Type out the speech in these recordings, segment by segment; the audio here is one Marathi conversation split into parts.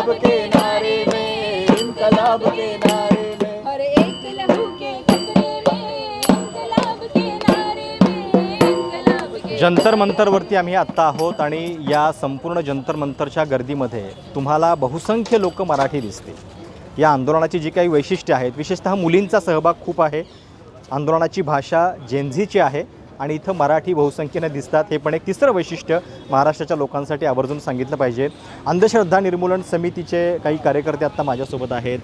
इनकलाब के नारे में, इनकलाब के नारे में, हर एक लहू के कतरे में, इनकलाब के नारे में, इनकलाब के जंतर मंतरवरती आम्ही आत्ता आहोत आणि या संपूर्ण जंतर मंतरच्या गर्दीमध्ये तुम्हाला बहुसंख्य लोक मराठी दिसते. या आंदोलनाची जी काही वैशिष्ट्ये आहेत, विशेषतः मुलींचा सहभाग खूप आहे. आंदोलनाची भाषा जेनझीची आहे आणि इथं मराठी बहुसंख्येने दिसतात. हे पण एक तिसरं वैशिष्ट्य महाराष्ट्राच्या लोकांसाठी आवर्जून सांगितलं पाहिजे. अंधश्रद्धा निर्मूलन समितीचे काही कार्यकर्ते आत्ता माझ्यासोबत आहेत.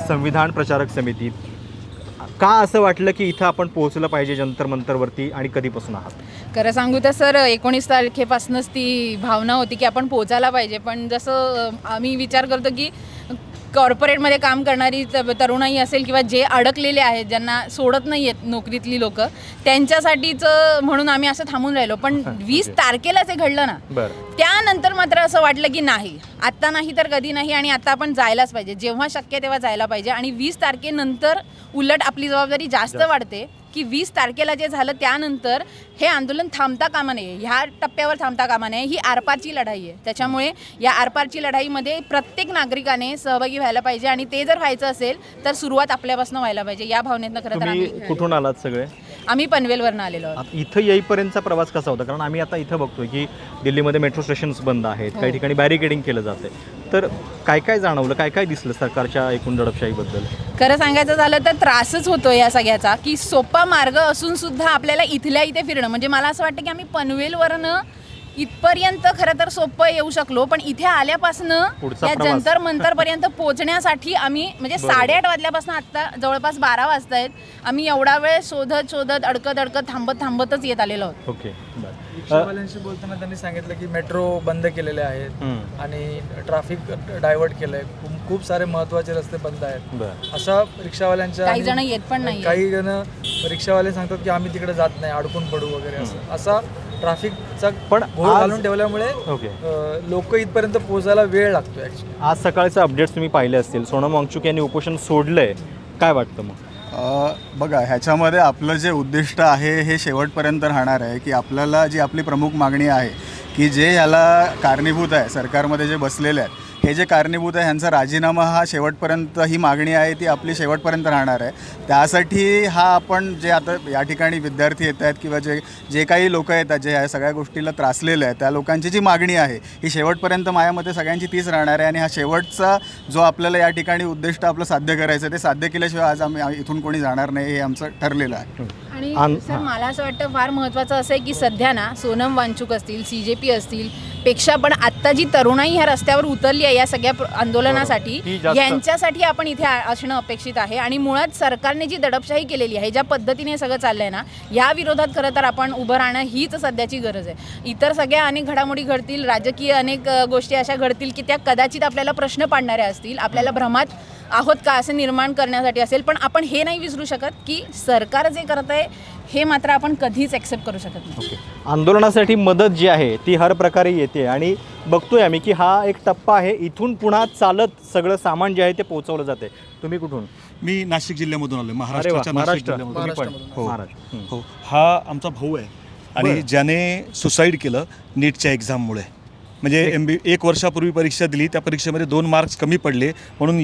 संविधान प्रचारक समिती. का असं वाटलं की इथं आपण पोहोचलं पाहिजे जंतर मंतरवरती आणि कधीपासून आहात? खरं सांगू तर सर 19 तारखेपासूनच ती भावना होती की आपण पोचायला पाहिजे. पण जसं आम्ही विचार करतो की कॉर्पोरेटमध्ये काम करणारी तरुणाई असेल किंवा जे अडकलेले आहेत, ज्यांना सोडत नाही आहेत नोकरीतली लोक, त्यांच्यासाठीच म्हणून आम्ही असं थांबून राहिलो. पण 20 तारखेलाच हे घडलं ना, त्यानंतर मात्र असं वाटलं की नाही, आत्ता नाही तर कधी नाही आणि आता आपण जायलाच पाहिजे. जेव्हा शक्य तेव्हा जायला पाहिजे. आणि 20 तारखेनंतर उलट आपली जबाबदारी जास्त वाढते की 20 तारखेला जे झालं त्यानंतर हे आंदोलन थांबता कामा नये, ह्या टप्प्यावर थांबता कामा नये. ही आरपारची लढाई आहे. त्याच्यामुळे या आरपारची लढाईमध्ये प्रत्येक नागरिकाने सहभागी व्हायला पाहिजे आणि ते जर व्हायचं असेल तर सुरुवात आपल्यापासून व्हायला पाहिजे. या भावनेतनं खरं तर तुम्ही कुठून आलात सगळे? आम्ही पनवेलवरनं आलेलो आहोत. इथं येईपर्यंतचा प्रवास कसा होता? कारण आम्ही आता इथं बघतोय की दिल्लीमध्ये मेट्रो स्टेशन्स बंद आहेत, काही ठिकाणी बॅरिकेडिंग केलं जाते. तर काय काय जाणवलं, काय काय दिसलं सरकारच्या एकूण दडपशाहीबद्दल? खरं सांगायचं झालं तर त्रासच होतो या सगळ्याचा की सोपा मार्ग असून सुद्धा आपल्याला इथल्या इथे फिरणं. म्हणजे मला असं वाटतं की आम्ही पनवेलवरनं इथपर्यंत खरं तर सोपं येऊ शकलो, पण इथे आल्यापासनं या जंतर मंतरपर्यंत पोहोचण्यासाठी आम्ही म्हणजे 8:30 वाजल्यापासून आत्ता जवळपास 12 वाजता आहेत. आम्ही एवढा वेळ शोधत अडकत थांबतच येत आलेलो आहोत. ओके. रिक्षावाल्यांशी बोलताना त्यांनी सांगितलं की मेट्रो बंद केलेले आहेत आणि ट्रॅफिक डायव्हर्ट केलंय, खूप सारे महत्त्वाचे रस्ते बंद आहेत. अशा रिक्षावाल्यांच्या काही जण येत पण नाही. काही जण रिक्षावाले सांगतात की आम्ही तिकडे जात नाही, अडकून पडू वगैरे असा ट्रॅफिकचा पण घोळ घालून ठेवल्यामुळे लोक इथपर्यंत पोहोचायला वेळ लागतो. ॲक्च्युली आज सकाळचे अपडेट्स तुम्ही पाहिले असतील. सोनम वांगचुक यांनी उपोषण सोडलंय, काय वाटतं मग? बघा, ह्याच्यामध्ये आपलं जे उद्दिष्ट आहे हे शेवटपर्यंत राहणार आहे की आपल्याला जी आपली प्रमुख मागणी आहे की जे ह्याला कारणीभूत आहे, सरकारमध्ये जे बसलेले आहेत हे जे कारणीभूत आहे ह्यांचा राजीनामा हा शेवटपर्यंत, ही मागणी आहे ती आपली शेवटपर्यंत राहणार आहे. त्यासाठी हा आपण जे आता या ठिकाणी विद्यार्थी येत आहेत किंवा जे काही लोक येतात जे ह्या सगळ्या गोष्टीला त्रासलेले आहेत, त्या लोकांची जी मागणी आहे ही शेवटपर्यंत माझ्यामध्ये सगळ्यांची तीच राहणार आहे. आणि हा शेवटचा जो आपल्याला या ठिकाणी उद्दिष्ट आपलं साध्य करायचं आहे ते साध्य केल्याशिवाय आज आम्ही इथून कोणी जाणार नाही, हे आमचं ठरलेलं आहे. आणि सर मला असं वाटतं फार महत्त्वाचं असं आहे की सध्या ना सोनम वांगचुक असतील, CJP असतील पेक्षा पण आत्ता जी तरुणाई ह्या रस्त्यावर उतरली आहे या सगळ्या आंदोलनासाठी, यांच्यासाठी आपण इथे असणं अपेक्षित आहे. आणि मुळात सरकारने जी दडपशाही केलेली आहे, ज्या पद्धतीने सगळं चाललंय ना, या विरोधात खरं तर आपण उभं राहणं हीच सध्याची गरज आहे. इतर सगळ्या अनेक घडामोडी घडतील, राजकीय अनेक गोष्टी अशा घडतील की त्या कदाचित आपल्याला प्रश्न पाडणाऱ्या असतील, आपल्याला भ्रमात आहोत का असं निर्माण करण्यासाठी असेल. पण आपण हे नाही विसरू शकत की सरकार जे करत आहे हे मात्र आपण कधीच ॲक्सेप्ट करू शकत नाही. आंदोलनासाठी मदत जी आहे ती हर प्रकारे येते आणि बघतोय आम्ही की हा एक टप्पा आहे, इथून पुन्हा चालत सगळं सामान जे आहे ते पोहोचवलं जाते. तुम्ही कुठून? मी नाशिक जिल्ह्यामधून आलो, महाराष्ट्राच्या नाशिक जिल्ह्यामधून. हो, हा आमचा भाऊ आहे आणि ज्याने सुसाईड केलं नीटच्या एक्झाममुळे. म्हणजे 1 वर्षापूर्वी परीक्षा दिली, त्या परीक्षेमध्ये 2 मार्क्स कमी पडले म्हणून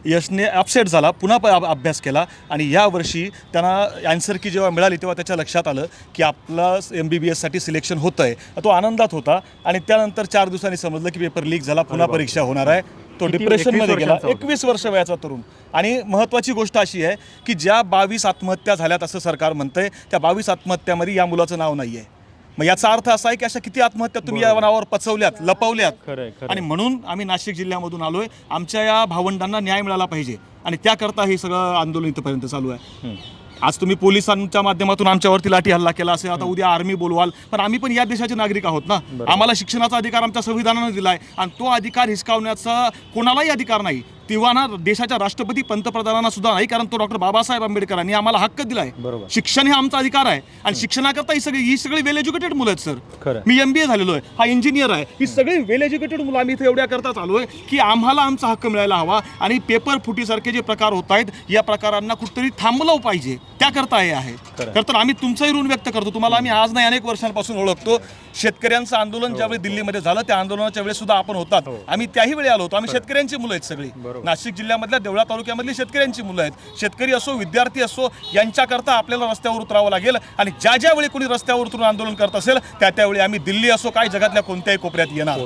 यशने अपसेट झाला, पुन्हा अभ्यास केला आणि यावर्षी त्यांना ॲन्सर की जेव्हा मिळाली तेव्हा त्याच्या लक्षात आलं की आपलं MBBSसाठी सिलेक्शन होतं आहे. तो आनंदात होता आणि त्यानंतर 4 दिवसांनी समजलं की पेपर लीक झाला, पुन्हा परीक्षा होणार आहे. तो डिप्रेशनमध्ये गेला. 21 वर्ष वयाचा तरुण. आणि महत्त्वाची गोष्ट अशी आहे की ज्या 22 आत्महत्या झाल्यात असं सरकार म्हणतंय, त्या 22 आत्महत्यामध्ये या मुलाचं नाव नाही आहे. मग याचा अर्थ असा आहे की अशा किती आत्महत्या तुम्ही या नावावर पचवल्यात, लपवल्यात. आणि म्हणून आम्ही नाशिक जिल्ह्यामधून आलोय. आमच्या या भावंडांना न्याय मिळाला पाहिजे आणि त्याकरता हे सगळं आंदोलन इथपर्यंत चालू आहे. आज तुम्ही पोलिसांच्या माध्यमातून आमच्यावरती लाठी हल्ला केला असेल, आता उद्या आर्मी बोलवाल, पण आम्ही पण या देशाचे नागरिक आहोत ना. आम्हाला शिक्षणाचा अधिकार आमच्या संविधानाने दिला आहे आणि तो अधिकार हिसकावण्याचा कोणालाही अधिकार नाही. तेव्हा ना देशाच्या राष्ट्रपती पंतप्रधानांना सुद्धा नाही, कारण तो डॉक्टर बाबासाहेब आंबेडकरांनी आम्हाला हक्क दिलाय. बरोबर. शिक्षण हे आमचा अधिकार आहे आणि शिक्षणाकरता ही सगळी वेल एज्युकेटेड मुलं आहेत सर. खरं. मी MBA झालेलो आहे, हा इंजिनियर आहे. ही सगळी वेल एज्युकेटेड मुलं आम्ही इथे एवढ्या करता चालू आहे की आम्हाला आमचा हक्क मिळायला हवा आणि पेपर फुटीसारखे जे प्रकार होत आहेत या प्रकारांना कुठेतरी थांबवलं पाहिजे, त्याकरता हे आहे. खरं तर आम्ही तुमचंही ऋण व्यक्त करतो. तुम्हाला आम्ही आज नाही अनेक वर्षांपासून ओळखतो. शेतकऱ्यांचं आंदोलन ज्यावेळी दिल्लीमध्ये झालं त्या आंदोलनाच्या वेळेस सुद्धा आपण होतात. आम्ही त्याही वेळी आलो होतो. आम्ही शेतकऱ्यांची मुलं आहेत सगळी. नाशिक जिल्ह्यामधल्या देवळा तालुक्यामधली शेतकऱ्यांची मुलं आहेत. शेतकरी असो विद्यार्थी असो यांच्याकरता आपल्याला रस्त्यावर उतरावं लागेल आणि ज्या ज्यावेळी कोणी रस्त्यावर उतरून आंदोलन करत असेल त्यावेळी आम्ही दिल्ली असो काय जगातल्या कोणत्याही कोपऱ्यात येणार.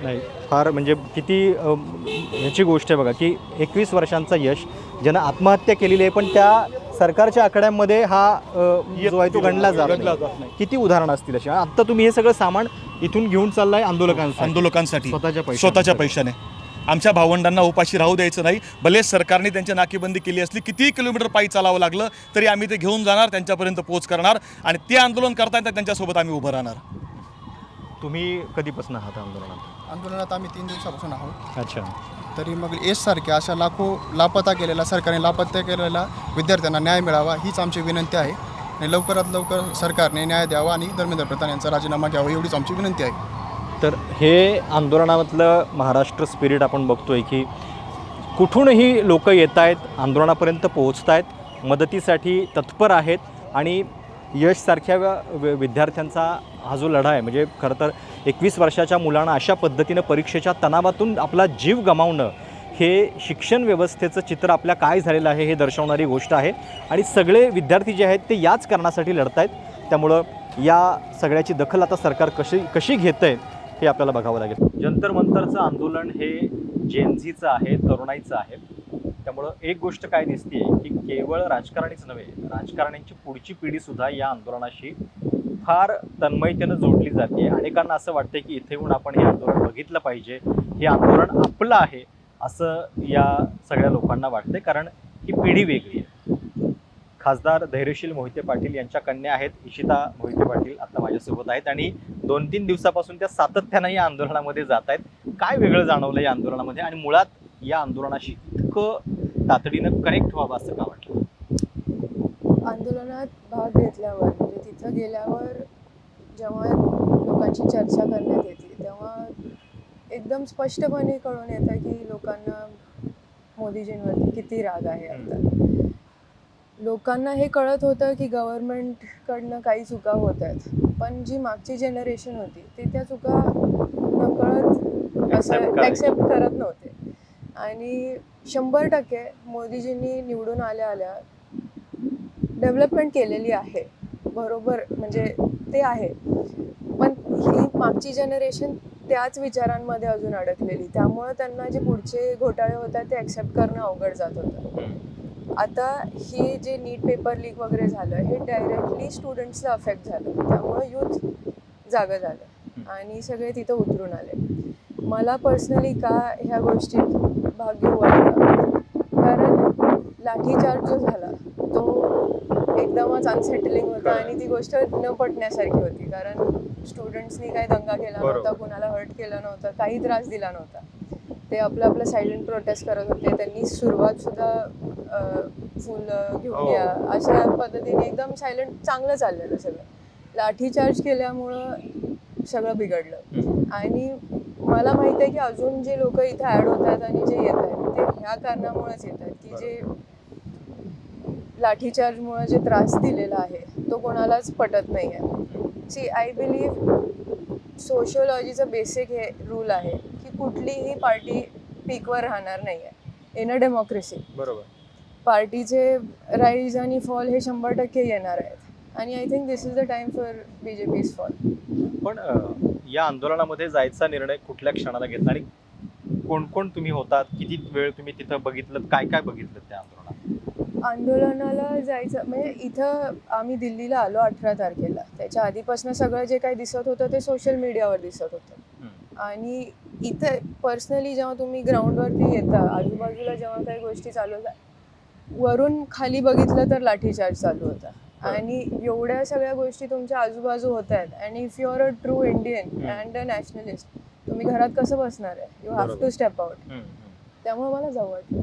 नाही, फार म्हणजे किती ह्याची गोष्ट आहे बघा की 21 वर्षांचा यश ज्यानं आत्महत्या केलेली आहे, पण त्या सरकारच्या आकड्यांमध्ये हा जो आहे तो गणला जात नाही. किती उदाहरणं असतील अशी. आत्ता तुम्ही हे सगळं सामान इथून घेऊन चाललाय आंदोलकांसाठी स्वतःच्या पैशाने. आमच्या भावंडांना उपाशी राहू द्यायचं नाही. भले सरकारने त्यांची नाकेबंदी केली असली, कितीही किलोमीटर पायी चालावं लागलं तरी आम्ही ते घेऊन जाणार, त्यांच्यापर्यंत पोहोच करणार आणि ते आंदोलन करताना त्यांच्यासोबत आम्ही उभं राहणार. तुम्ही कधीपासून आहात आंदोलनात आम्ही 3 दिवसापासून आहोत. अच्छा. तरी मग सारख्या अशा लाखो लापता केलेला, सरकारने लापता केलेला विद्यार्थ्यांना न्याय मिळावा हीच आमची विनंती आहे आणि लवकरात लवकर सरकारने न्याय द्यावा आणि धर्मेंद्र प्रधान यांचा राजीनामा घ्यावा एवढीच आमची विनंती आहे. तर हे आंदोलनामधलं महाराष्ट्र स्पिरिट आपण बघतोय की कुठूनही लोक येत आहेत, आंदोलनापर्यंत पोहोचत आहेत, मदतीसाठी तत्पर आहेत आणि यशसारख्या विद्यार्थ्यांचा हा जो लढा आहे म्हणजे खरं तर 21 वर्षाच्या मुलांना अशा पद्धतीनं परीक्षेच्या तणावातून आपला जीव गमावणं हे शिक्षण व्यवस्थेचं चित्र आपल्या काय झालेलं आहे हे दर्शवणारी गोष्ट आहे आणि सगळे विद्यार्थी जे आहेत ते याच कारणासाठी लढत आहेत. त्यामुळं या सगळ्याची दखल आता सरकार कशी घेतं आहे हे आपल्याला बघावं लागेल. जंतर मंतरचं आंदोलन हे जेनझीचं आहे, तरुणाईचं आहे. त्यामुळं एक गोष्ट काय दिसते की केवळ राजकारणीच नव्हे, राजकारण्यांची पुढची पिढीसुद्धा या आंदोलनाशी फार तन्मयतेनं जोडली जाते. अनेकांना असं वाटतं की इथे येऊन आपण हे आंदोलन बघितलं पाहिजे, हे आंदोलन आपलं आहे असं या सगळ्या लोकांना वाटते, कारण ही पिढी वेगळी आहे. खासदार धैर्यशील मोहिते पाटील यांच्या कन्या आहेत इशिता मोहिते पाटील, आता माझ्यासोबत आहेत आणि 2-3 दिवसापासून त्या सातत्यानं या आंदोलनामध्ये जात आहेत. काय वेगळं जाणवलं या आंदोलनामध्ये आणि मुळात या आंदोलनाशी इतकं तातडीनं कनेक्ट व्हावं असं का वाटलं? आंदोलनात भाग घेतल्यावर म्हणजे तिथं गेल्यावर जेव्हा लोकांची चर्चा करण्यात येते तेव्हा एकदम स्पष्टपणे कळून येतं की लोकांना मोदीजींवरती किती राग आहे. आता लोकांना हे कळत होतं की गव्हर्नमेंटकडनं काही चुका होत आहेत, पण जी मागची जनरेशन होती ती त्या चुका नकळत असं ॲक्सेप्ट करत नव्हते. आणि 100% मोदीजींनी निवडून आल्या डेव्हलपमेंट केलेली आहे, बरोबर, म्हणजे ते आहे, पण ही मागची जनरेशन त्याच विचारांमध्ये अजून अडकलेली, त्यामुळं त्यांना जे पुढचे घोटाळे होतात ते ॲक्सेप्ट करणं अवघड जात होतं. आता ही जे नीट पेपर लीक वगैरे झालं हे डायरेक्टली स्टुडंट्सला अफेक्ट झालं, त्यामुळं यूथ जागं झालं आणि सगळे तिथं उतरून आले. मला पर्सनली का ह्या गोष्टीत भाग घेऊ वाटलं, कारण लाठीचार्ज जो झाला तो एकदमच अनसेटलिंग होता आणि ती गोष्ट न पटण्यासारखी होती, कारण स्टुडंट्सनी काही दंगा केला नव्हता, कुणाला हर्ट केलं नव्हतं, काही त्रास दिला नव्हता. ते आपलं सायलेंट प्रोटेस्ट करत होते. त्यांनी सुरुवातसुद्धा फुलं घेऊन या अशा पद्धतीने एकदम सायलेंट चांगलं चाललेलं सगळं. लाठीचार्ज केल्यामुळं सगळं बिघडलं आणि मला माहिती आहे की अजून जे लोक इथे ॲड होत आहेत आणि जे येत आहेत ते ह्या कारणामुळेच येत आहेत की जे लाठीचार्जमुळं जे त्रास दिलेला आहे तो कोणालाच पटत नाही आहे. सी आय बिलीव्ह सोशिओलॉजीचं बेसिक हे रूल आहे की कुठलीही पार्टी पीकवर राहणार नाही आहे इन अ डेमोक्रेसी. बरोबर. पार्टीचे राईज आणि फॉल हे 100% येणार आहेत आणि I think this is the time for BJP's fall. पण या आंदोलनामध्ये जायचा निर्णय कुठल्या क्षणाला घेतला आणि कोण कोण तुम्ही होतात, किती वेळ तुम्ही तिथं बघितलं, काय काय बघितलं त्या आंदोलनात? आंदोलनाला जायचं म्हणजे इथं आम्ही दिल्लीला आलो 18 तारखेला. त्याच्या आधीपासून सगळं जे काही दिसत होतं ते सोशल मीडियावर दिसत होतं आणि इथं पर्सनली जेव्हा तुम्ही ग्राउंडवरती येता, आजूबाजूला जेव्हा काही गोष्टी चालू होतात, वरून खाली बघितलं तर लाठीचार्ज चालू होता आणि एवढ्या सगळ्या गोष्टी तुमच्या आजूबाजू होत आहेत आणि if you are a true Indian and a nationalist तुम्ही घरात कसं बसणार आहे? You have to step out. त्यामुळे मला जाऊ वाटलं.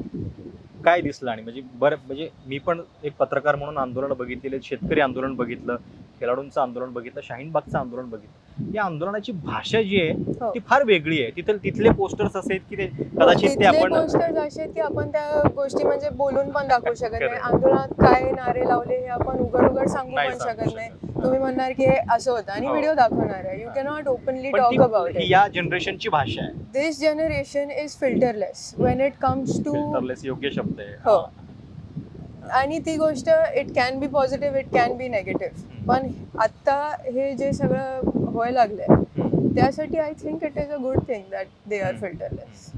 काय दिसलं आणि म्हणजे बरं म्हणजे मी पण एक पत्रकार म्हणून आंदोलन बघितलेले, शेतकरी आंदोलन बघितलं, खेळाडूंचं आंदोलन बघितलं, शाहीनबागचं आंदोलन बघितलं. या आंदोलनाची भाषा जी आहे हो. ती फार वेगळी आहे. तिथले पोस्टर्स असे आहेत की ते कदाचित ते तिथले आपण पोस्टर्स असे आहेत की आपण त्या गोष्टी म्हणजे बोलून पण दाखवू शकत नाही. Correct. आंदोलनात काय नारे लावले हे आपण उघड उघड सांगू नाही पण सांगू शकत नाही. शकत. तुम्ही म्हणणार की हे असं होतं आणि हो. व्हिडिओ दाखवणार आहे. यू कॅनॉट ओपनली पण टॉक अबाउट ही इट. या जनरेशनची भाषा आहे. This generation is filterless when it comes to. Filterless योग्य शब्द आहे. हो. आणि ती गोष्ट it can be positive, it can be negative. पण आत्ता हे जे सगळं व्हायला लागलंय त्यासाठी I think it is a good thing that they are filterless.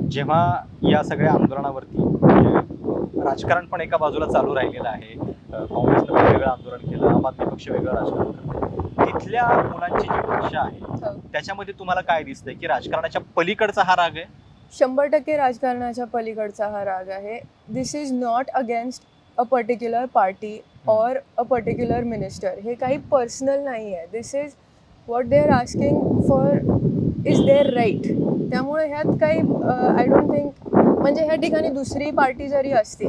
जेव्हा या सगळ्या आंदोलनावरती म्हणजे राजकारण पण एका बाजूला चालू राहिलेलं आहे, काँग्रेसनं वेगळं आंदोलन केलं, आम आदमी पक्ष वेगळं राजकारण करते, तिथल्या मुलांची जी भाषा आहे त्याच्यामध्ये तुम्हाला काय दिसतंय की राजकारणाच्या पलीकडचा हा राग आहे? 100% राजकारणाच्या पलीकडचा हा राग आहे. This is not against a particular party or a particular minister. हे काही पर्सनल नाही आहे. This is what they are asking for is their right. त्यामुळे ह्यात काही आय डोंट थिंक म्हणजे ह्या ठिकाणी दुसरी पार्टी जरी असती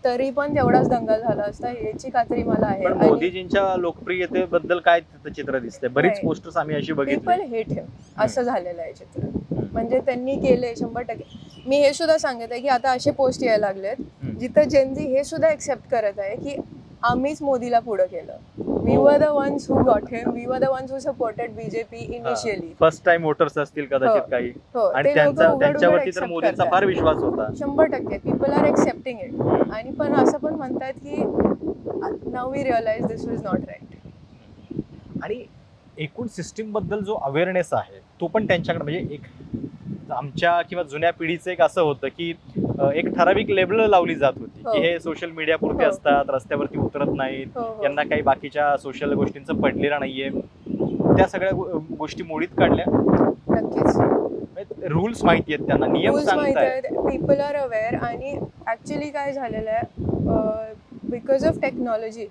तरी पण तेवढाच दंगा झाला असता याची खात्री मला आहे. पण मोदीजींच्या लोकप्रियतेबद्दल काय चित्र दिसतंय? बरीच नाही. पोस्टर्स आम्ही अशी पीपल बघितली. हेट हिम असं झालेलं आहे चित्र. म्हणजे त्यांनी केले 100%. मी हे सुद्धा सांगत आहे की आता असे पोस्ट यायला लागलेत जिथं जेनझी हे सुद्धा एक्सेप्ट करत आहे की आम्हीच मोदीला पुढे केलं. We were the ones who got him, we were the ones who supported BJP initially. First time voters असतील कदाचित काही, हो, आणि ते लोकं उघड उघड त्यांच्यावरती तर accept मोदींचा करतात. फार विश्वास होता. 100% पीपल आर एक्सेप्टिंग इट. आणि पण असं पण म्हणतात की now we realise this was not right. आणि एकूण सिस्टीम बद्दल जो अवेअरनेस आहे तो पण त्यांच्याकडे म्हणजे एक आमच्या किंवा जुन्या पिढीचं एक असं होतं की एक ठराविक लेबल लावली जात होती हो. की हे सोशल मीडिया पुरते हो. असतात, रस्त्यावरती उतरत नाहीत, हो, हो. यांना काही बाकीच्या सोशल गोष्टींचं पडलेलं नाहीये. त्या सगळ्या गोष्टी मोडीत काढल्या. नक्कीच रूल्स माहिती आहेत त्यांना, नियम रूल्स माहिती सांगतायत. आहेत, पीपल आर अवेअर. आणि ॲक्च्युली काय झालेलं आहे बिकॉज ऑफ टेक्नॉलॉजी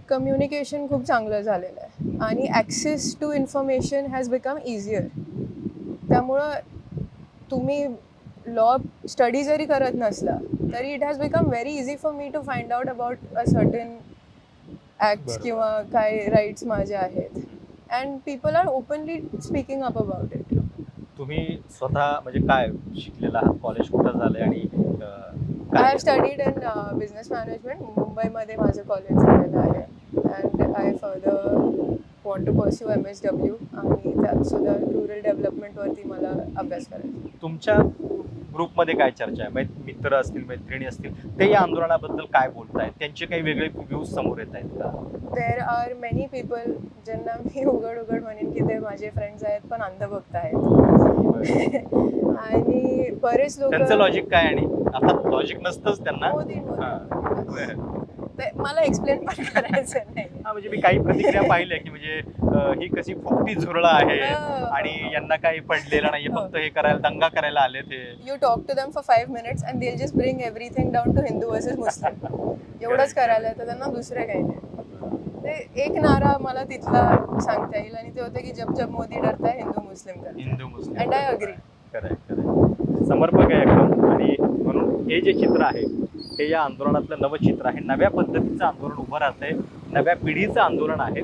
कम्युनिकेशन खूप चांगलं झालेलं आहे आणि access to information has become easier. त्यामुळं तुम्ही लॉ स्टडी जरी करत नसला तरी it has become very easy for me to find out about a certain acts किंवा काय राईट्स माझे आहेत. And people are openly speaking up about it. तुम्ही स्वतः म्हणजे काय शिकलेला आहात, कॉलेज कुठं झालंय आणि I have studied in business management. मुंबईमध्ये माझं कॉलेज झालेलं आहे. And I further want to pursue MSW आणि त्यात सुद्धा रुरल डेव्हलपमेंटवरती मला अभ्यास करायचा. तुमच्या ग्रुपमध्ये काय चर्चा आहे? मित्र असतील, मैत्रिणी असतील, ते या आंदोलनाबद्दल काय बोलतायत? त्यांचे काही वेगळे व्ह्यूज समोर येत आहेत का? देर आर मेनी पीपल ज्यांना मी उघड उघड म्हणेन की ते माझे फ्रेंड्स आहेत पण अंधभक्त आहेत. आणि बरेच लोक त्यांचं लॉजिक काय? आणि आता लॉजिक नसतंच त्यांना. मोदी हां. ते मला एक्सप्लेन पण करायचं नाही. हा, म्हणजे मी काही प्रतिक्रिया पाहिल्या की म्हणजे ही कशी फुकटी झुरळं आहे हो. आणि यांना काही पडलेलं नाहीये, फक्त हे करायला, दंगा करायला आले ते. You talk to them for 5 minutes and they'll just bring everything down to Hindu versus Muslim. एवढंच करायला येतं त्यांना, दुसरं काही नाही. ते एक नारा मला तिथला सांगता येईल आणि ते होतं की जब जब मोदी डरता है हिंदू मुस्लिम करता. हिंदू मुस्लिम. And I agree. खरंय. समर्पक आहे एकदम. आणि म्हणून हे जे चित्र आहे हे या आंदोलनातलं नवचित्र आहे. नव्या पद्धतीचं आंदोलन उभं राहतंय, नव्या पिढीचं आंदोलन आहे.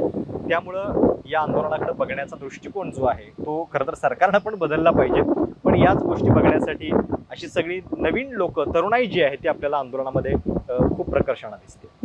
त्यामुळं या आंदोलनाकडे बघण्याचा दृष्टिकोन जो आहे तो खरं तर सरकारनं पण बदलला पाहिजे. पण याच गोष्टी बघण्यासाठी अशी सगळी नवीन लोक, तरुणाई जी आहे ती आपल्याला आंदोलनामध्ये खूप प्रकर्षानं दिसते.